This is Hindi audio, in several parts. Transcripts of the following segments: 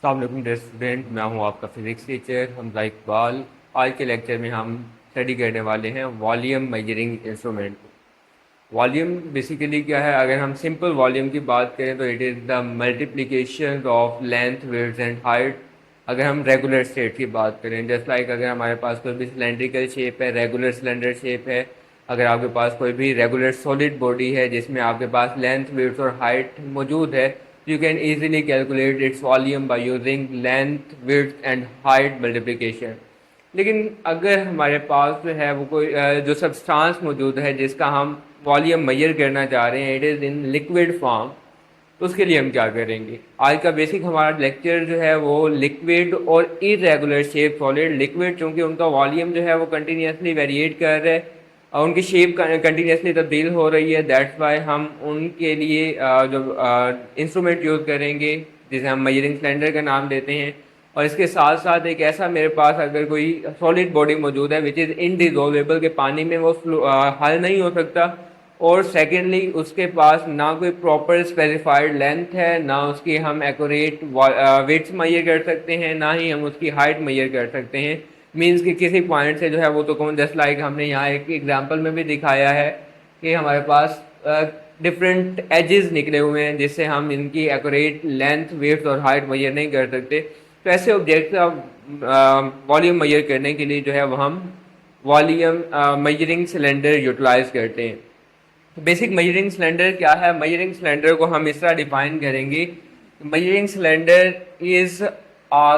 अस्सलाम डियर स्टूडेंट, मैं हूं आपका फिज़िक्स टीचर हमजा इकबाल। आज के लेक्चर में हम स्टडी करने वाले हैं volume measuring instrument. Volume basically क्या है? अगर हम सिंपल वॉल्यूम की बात करें तो it is the multiplication of length, width and height. अगर हम रेगुलर स्टेट की बात करें, जस्ट लाइक अगर हमारे पास कोई भी सिलेंड्रिकल शेप है, रेगुलर सिलेंडर शेप है, अगर आपके पास कोई भी रेगुलर सॉलिड बॉडी है जिसमें आपके पास लेंथ, विड्थ और हाइट मौजूद है, you can easily calculate its volume by using length, width and height multiplication। लेकिन अगर हमारे पास जो है वो कोई जो सब्सटेंस मौजूद है जिसका हम वॉल्यूम मेजर करना चाह रहे हैं, it is in liquid form, तो उसके लिए हम क्या करेंगे? आज का बेसिक हमारा लेक्चर जो है वो लिक्विड और इरेगुलर शेप सॉलिड। लिक्विड चूँकि उनका वॉल्यूम जो है वो कंटिन्यूसली वेरिएट कर रहा है और उनकी शेप कंटिन्यूसली तब्दील हो रही है, दैट्स वाई हम उनके लिए जो इंस्ट्रूमेंट यूज़ करेंगे जिसे हम मेजरिंग सिलेंडर का नाम देते हैं। और इसके साथ साथ एक ऐसा मेरे पास अगर कोई सॉलिड बॉडी मौजूद है विच इज़ इनडिसॉल्वेबल, के पानी में वो हल नहीं हो सकता, और सेकेंडली उसके पास ना कोई प्रॉपर स्पेसिफाइड लेंथ है, ना उसकी हम एक्यूरेट वेट्स मेजर कर सकते हैं, ना ही हम उसकी हाइट मेजर कर सकते हैं। मीन्स कि किसी पॉइंट से जो है वो तो कौन, जस्ट लाइक हमने यहाँ एक एग्जांपल में भी दिखाया है कि हमारे पास डिफरेंट एजेस निकले हुए हैं जिससे हम इनकी एक्यूरेट लेंथ, वेट्स और हाइट मेजर नहीं कर सकते। तो ऐसे ऑब्जेक्ट का वॉल्यूम मेजर करने के लिए जो है वो हम वॉल्यूम मेजरिंग सिलेंडर यूटिलाइज करते हैं। बेसिक मेजरिंग सिलेंडर क्या है? मेजरिंग सिलेंडर को हम इस तरह डिफाइन करेंगे, measuring cylinder is a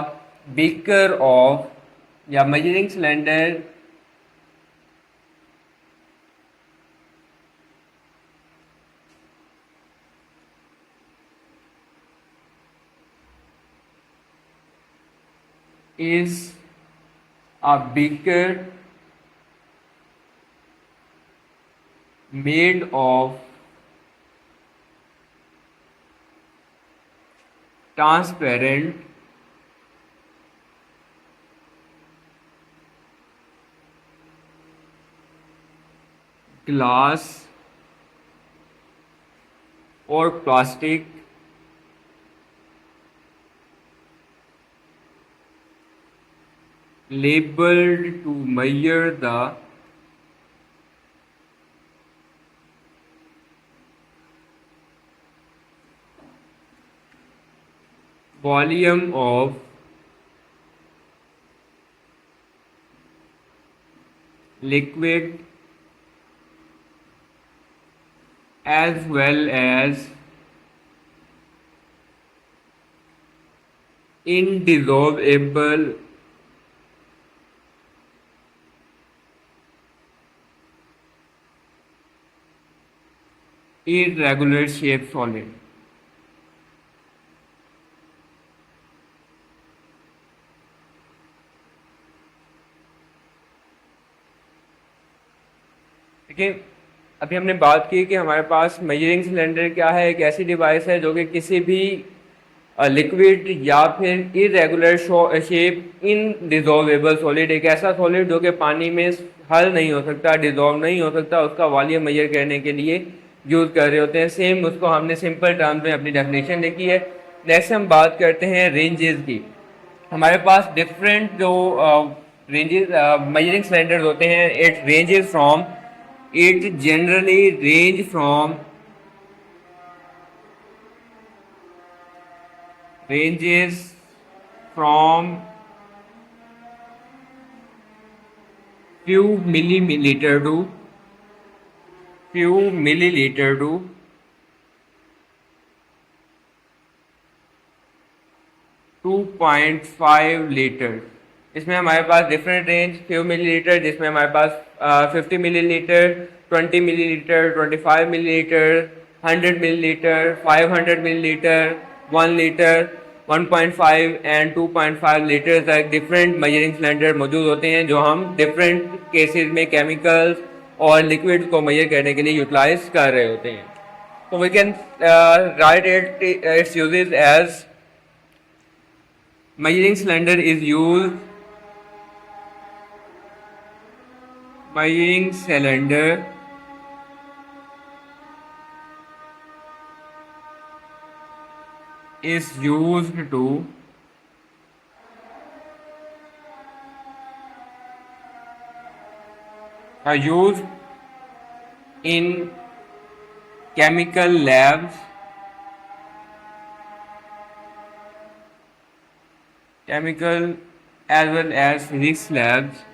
beaker of, या measuring cylinder is a beaker made of transparent glass or plastic labeled to measure the volume of liquid as well as indissolvable irregular shape solid। देखिए, अभी हमने बात की कि हमारे पास मेजरिंग सिलेंडर क्या है, एक ऐसी डिवाइस है जो कि किसी भी लिक्विड या फिर irregular shape in dissolvable solid, एक ऐसा सॉलिड जो कि पानी में हल नहीं हो सकता, डिजोल्व नहीं हो सकता, उसका वॉल्यूम मेजर करने के लिए यूज़ कर रहे होते हैं। सेम उसको हमने सिंपल टर्म्स में अपनी डेफिनेशन लिखी है। नेक्स्ट हम बात करते हैं रेंजेस की। हमारे पास डिफरेंट जो रेंजेस मेजरिंग सिलेंडर्स होते हैं, it generally range from ranges from few milliliter to 2.5 litre. इसमें हमारे पास डिफरेंट रेंज, फ्यू मिलीलीटर जिसमें हमारे पास 50 millilitre, 20 millilitre, 25 millilitre, 100 millilitre, 500 millilitre, 1 litre, 1.5 and 2.5 litre तक डिफरेंट मेजरिंग सिलेंडर मौजूद होते हैं जो हम डिफरेंट केसेस में केमिकल्स और लिक्विड को मेजर करने के लिए यूटिलाइज कर रहे होते हैं। तो we can write its uses as measuring cylinder is used measuring cylinder is used to are used in chemical labs, chemical as well as physics labs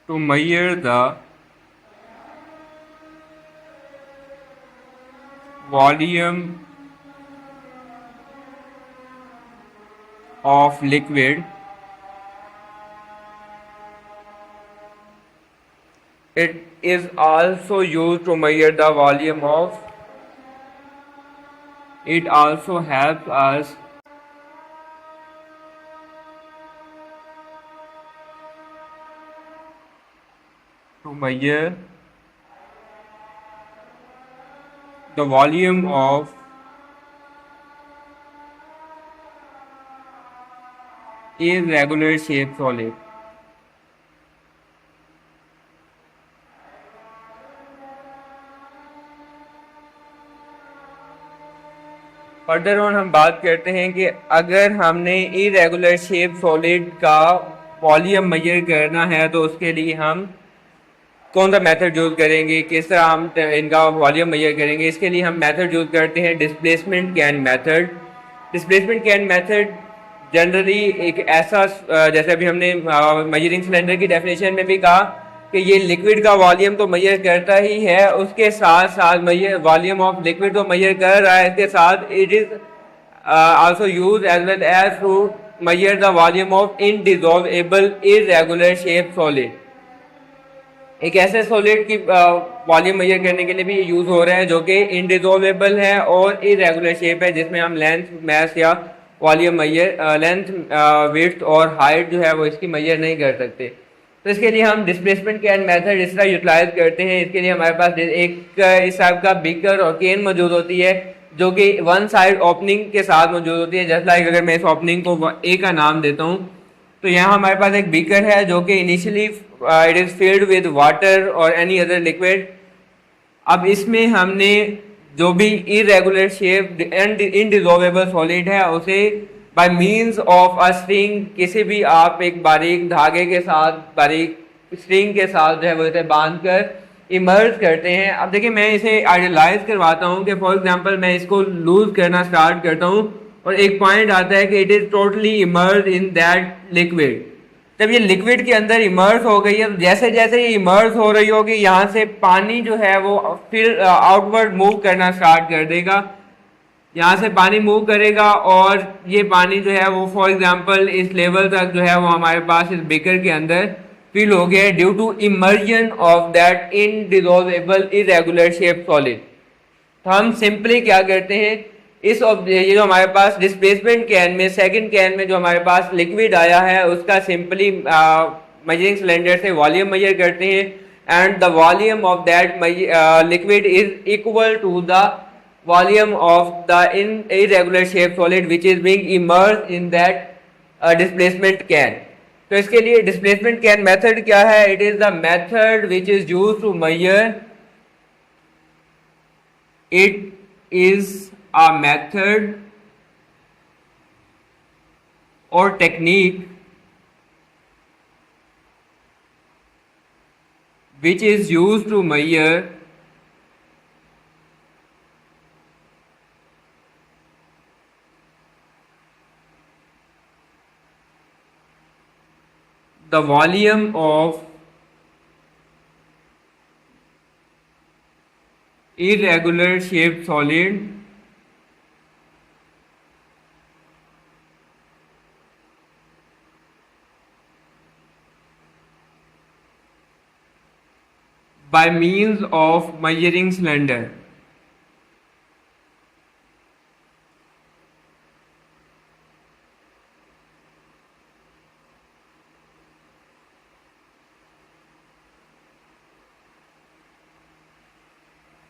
to measure the volume of liquid. It is also used to measure the volume of. It also helps us to measure the volume of irregular shaped solid. Further on हम बात करते हैं कि अगर हमने इरेगुलर शेप सॉलिड का वॉल्यूम मेजर करना है तो उसके लिए हम कौन सा मेथड यूज़ करेंगे, किस तरह हम इनका वॉल्यूम मेजर करेंगे। इसके लिए हम मेथड यूज़ करते हैं displacement can method. Displacement can method generally एक ऐसा जैसे अभी हमने मेजरिंग सिलेंडर की डेफिनेशन में भी कहा कि ये लिक्विड का वॉल्यूम तो मेजर करता ही है, उसके साथ साथ वॉल्यूम ऑफ लिक्विड तो मेजर कर रहा है, इसके साथ it is also use as well as to measure the volume of indissolvable irregular shape solid. एक ऐसे सॉलिड की वॉल्यूम मेजर करने के लिए भी यूज हो रहा है जो कि इनडिसॉल्वेबल है और इरेगुलर शेप है, जिसमें हम लेंथ, मैस या वॉल्यूम मेजर लेंथ, विड्थ और हाइट जो है वो इसकी मेजर नहीं कर सकते। तो इसके लिए हम डिस्प्लेसमेंट कैन मेथड इस तरह यूटिलाइज करते हैं। इसके लिए हमारे पास एक इस टाइप का बीकर और केन मौजूद होती है जो कि वन साइड ओपनिंग के साथ मौजूद होती है। जस्ट लाइक अगर मैं इस ओपनिंग को ए का नाम देता हूँ तो यहाँ हमारे पास एक बीकर है जो कि initially it is filled with water और एनी अदर लिक्विड। अब इसमें हमने जो भी इरेगुलर शेप इनडिसॉल्वेबल सॉलिड है उसे bye means of a string, किसी भी आप एक बारीक धागे के साथ, बारीक स्ट्रिंग के साथ जो है वो इसे बांध कर इमर्ज करते हैं। अब देखिए मैं इसे आइडियलाइज करवाता हूँ कि फॉर एग्जांपल मैं इसको लूज करना स्टार्ट करता हूँ और एक पॉइंट आता है कि it is totally emerge in that liquid. जब ये लिक्विड के अंदर इमर्ज हो गई है तो जैसे जैसे ये इमर्ज हो रही होगी यहाँ से पानी जो है वो फिर आउटवर्ड मूव करना स्टार्ट कर देगा। यहाँ से पानी मूव करेगा और ये पानी जो है वो फॉर एग्जांपल इस लेवल तक जो है वो हमारे पास इस बीकर के अंदर फिल हो गया due to immersion of that indissolvable irregular shape solid. तो हम सिंपली क्या करते हैं, ये जो हमारे पास डिस्प्लेसमेंट कैन में सेकंड कैन में जो हमारे पास लिक्विड आया है उसका सिंपली मेजरिंग सिलेंडर से वॉल्यूम मेजर करते हैं and the volume of that liquid is equal to the volume of the irregular shape solid which is being immersed in that displacement can। तो इसके लिए displacement can method क्या है? It is the method which is used to measure, it is a method or technique which is used to measure the volume of irregular shaped solid by means of measuring cylinder।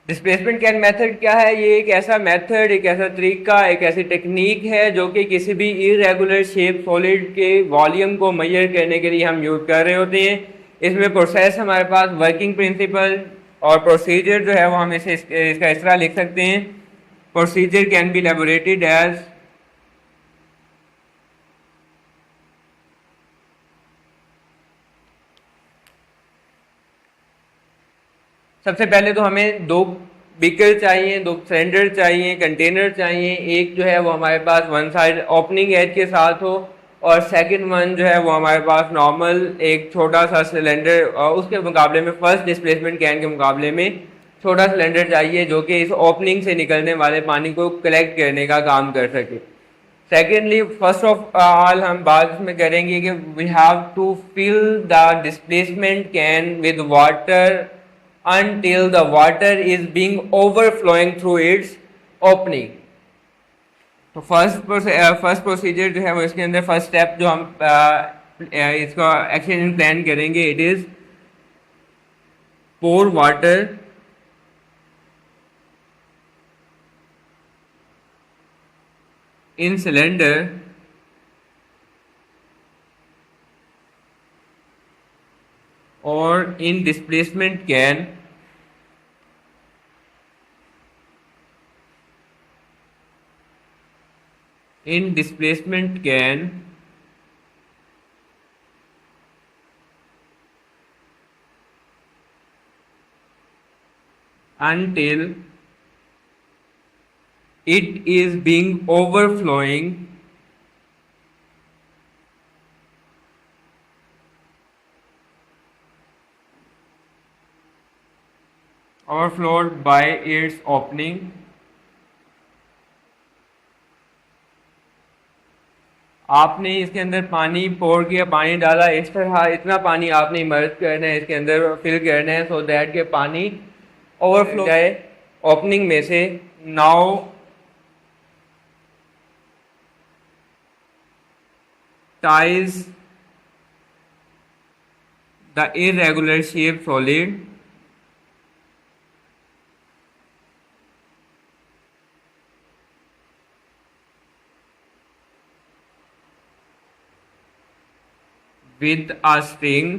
Displacement can method क्या है? ये एक ऐसा मेथड, एक ऐसा तरीका, एक ऐसी टेक्निक है जो कि किसी भी इरेगुलर शेप सॉलिड के वॉल्यूम को मेजर करने के लिए हम यूज़ कर रहे होते हैं। इसमें प्रोसेस हमारे पास वर्किंग प्रिंसिपल, और प्रोसीजर जो है वो हम इसका इस तरह लिख सकते हैं, procedure can be elaborated as, सबसे पहले तो हमें दो बीकर चाहिए, दो सिलेंडर चाहिए, कंटेनर चाहिए। एक जो है वो हमारे पास वन साइड ओपनिंग एज के साथ हो, और सेकंड वन जो है वो हमारे पास नॉर्मल एक छोटा सा सिलेंडर, उसके मुकाबले में फर्स्ट डिस्प्लेसमेंट कैन के मुकाबले में छोटा सिलेंडर चाहिए जो कि इस ओपनिंग से निकलने वाले पानी को कलेक्ट करने का काम कर सके। सेकेंडली, फर्स्ट ऑफ ऑल हम बात में करेंगे कि we have to fill the displacement can with water until the water is being overflowing through its opening। तो फर्स्ट प्रोसीजर जो है वो इसके अंदर फर्स्ट स्टेप जो हम इसका एक्शन प्लान करेंगे, it is pour water in cylinder or in displacement can until it is being overflowing overflowed by its opening। आपने इसके अंदर पानी पोर किया, पानी डाला, इस तरह इतना पानी आपने इमर्ज करना है, इसके अंदर फिल करना है, सो दैट के पानी ओवरफ्लो जाए ओपनिंग में से। Now ties the irregular shaped solid with a string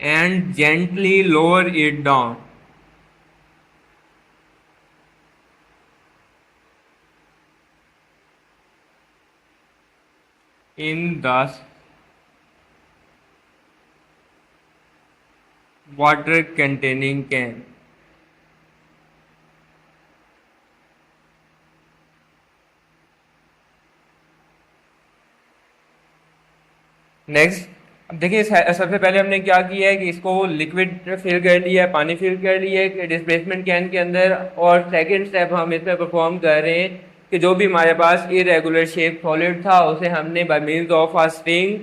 and gently lower it down। in the water containing can। Next, अब देखिए सबसे पहले हमने क्या किया है कि इसको लिक्विड फिल कर लिया है, पानी फिल कर लिया है डिस्प्लेसमेंट कैन के अंदर। और सेकंड स्टेप हम इसमें परफॉर्म कर रहे हैं कि जो भी हमारे पास इरेगुलर शेप सॉलिड था उसे हमने by means of a string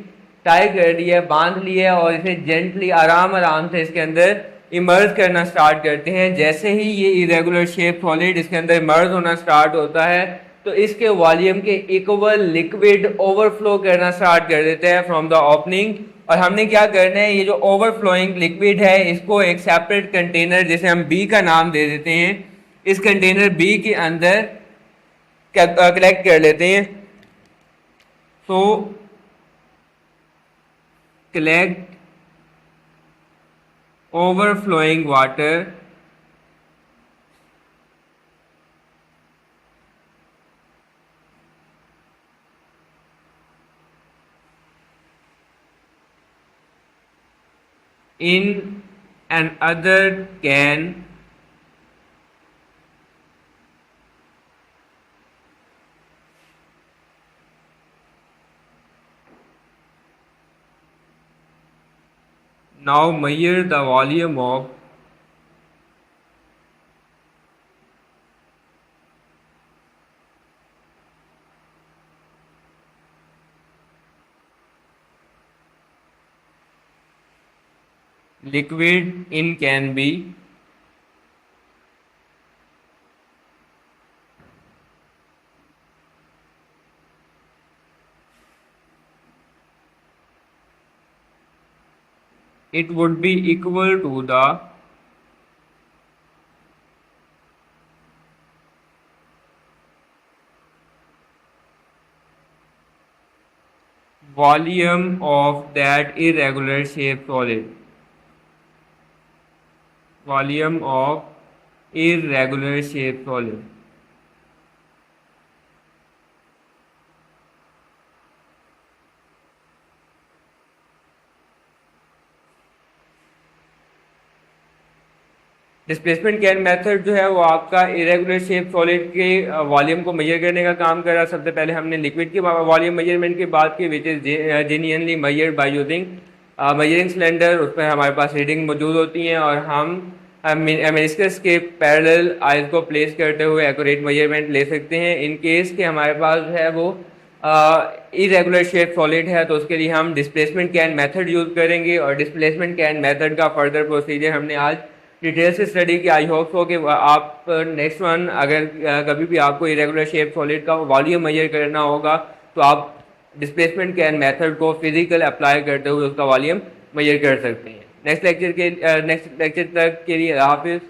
tie कर दिया है, बांध लिया है, और इसे जेंटली आराम आराम से इसके अंदर इमर्ज करना स्टार्ट करते हैं। जैसे ही ये इरेगुलर शेप सॉलिड इसके अंदर इमर्ज होना स्टार्ट होता है तो इसके वॉल्यूम के इक्वल लिक्विड ओवरफ्लो करना स्टार्ट कर देते हैं फ्रॉम द ओपनिंग। और हमने क्या करना है, ये जो ओवरफ्लोइंग लिक्विड है इसको एक सेपरेट कंटेनर जिसे हम बी का नाम दे देते हैं, इस कंटेनर बी के अंदर कलेक्ट कर लेते हैं। So collect overflowing water in another can now measure the volume of liquid in can be it would be equal to the volume of that irregular shaped solid. Volume of irregular shaped solid. Displacement can method जो है वो आपका इरेगुलर शेप सॉलिड के वॉल्यूम को मेजर करने का काम कर रहा है। सबसे पहले हमने लिक्विड की वॉल्यूम मेजरमेंट की बात की, which is genuinely measured by using measuring cylinder. उस पर हमारे पास रीडिंग मौजूद होती हैं और हम मेनिस्कस के पैरेलल आइज को प्लेस करते हुए एक्यूरेट मेजरमेंट ले सकते हैं। इन केस के हमारे पास जो है वो इरेगुलर शेप सॉलिड है तो उसके लिए हम डिस्प्लेसमेंट कैन मेथड यूज़ करेंगे। और डिस्प्लेसमेंट कैन मेथड का फर्दर प्रोसीजर हमने आज डिटेल से स्टडी की। आई होप हो कि आप नेक्स्ट वन अगर कभी भी आपको इरेगुलर शेप सॉलिड का वॉल्यूम मेजर करना होगा तो आप डिस्प्लेसमेंट कैन मेथड को फिजिकल अप्लाई करते हुए उसका वॉल्यूम मेजर कर सकते हैं। नेक्स्ट लेक्चर तक के लिए हाफिज़।